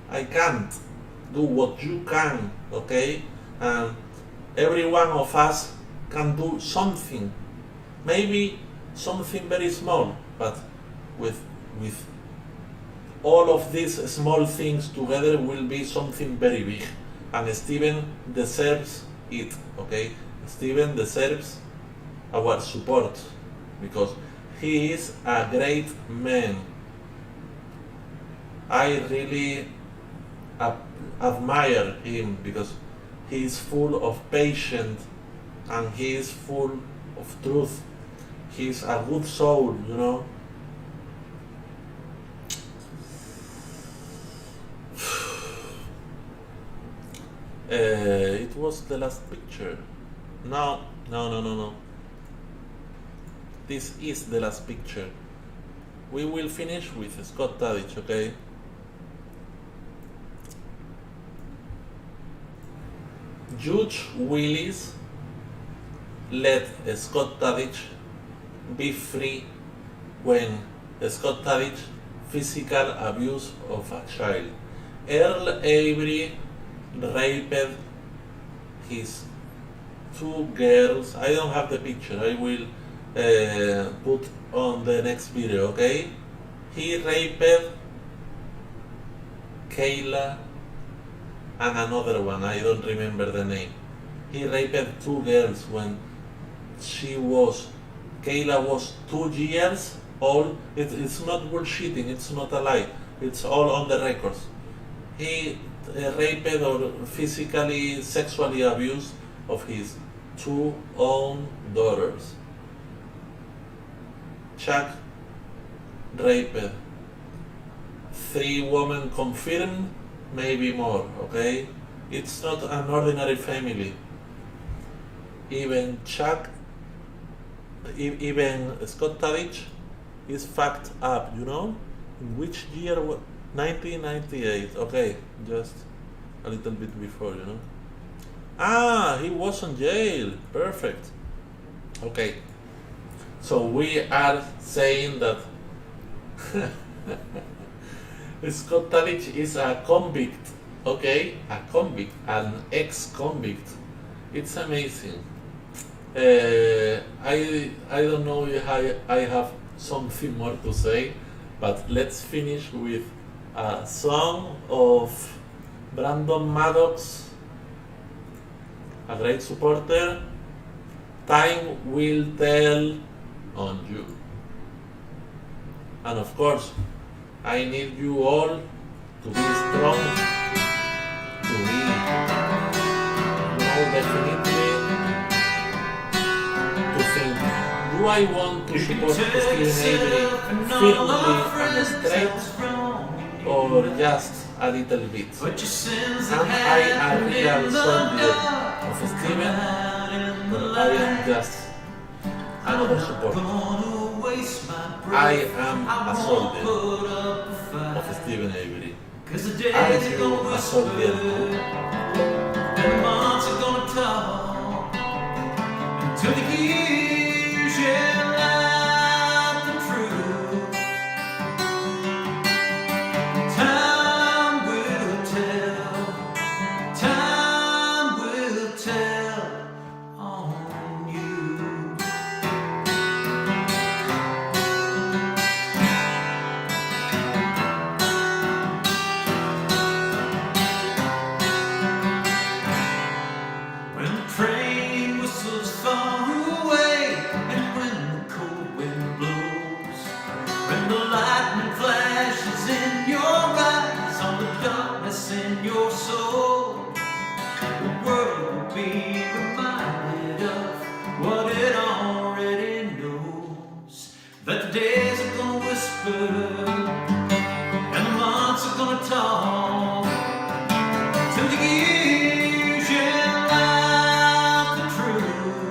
I can't do what you can, okay? And every one of us can do something. Maybe something very small, but with all of these small things together will be something very big. And Steven deserves it, okay? Steven deserves our support, because he is a great man. I really admire him, because he is full of patience and he is full of truth. He is a good soul, you know. It was the last picture. No. This is the last picture. We will finish with Scott Tadich, okay? Judge Willis let Scott Tadich be free when Scott Tadich physical abuse of a child. Earl Avery raped his 2 girls. I don't have the picture. I will put on the next video, okay? He raped Kayla and another one, I don't remember the name. He raped 2 girls when Kayla was 2 years old. It's not bullshitting, it's not a lie, it's all on the records. He raped or physically, sexually abused of his 2 own daughters. Chuck raped 3 women confirmed, maybe more, okay? It's not an ordinary family. Even Scott Tadich is fucked up, you know? In which year? 1998, okay, just a little bit before, you know? Ah, he was in jail, perfect. Okay, so we are saying that Scott Tadich is a convict, okay? A convict, an ex-convict. It's amazing. I don't know if I have something more to say, but let's finish with a song of Brandon Maddox, a great supporter. Time will tell on you. And of course, I need you all to be strong, to be, definitely, to think, do I want to support Steven Avery firmly and straight, or just a little bit? Am I a real soldier of Steven, or I am just another supporter? I am a soldier of Steven Avery. Are you a soldier too? and the months are gonna talk until the years yell out the truth. Time will tell, time will tell on you. When the train whistles far away, and when the cold wind blows, when the lightning flashes in your eyes on the darkness in your soul, the world will be reminded of what it already knows, that the days are gonna whisper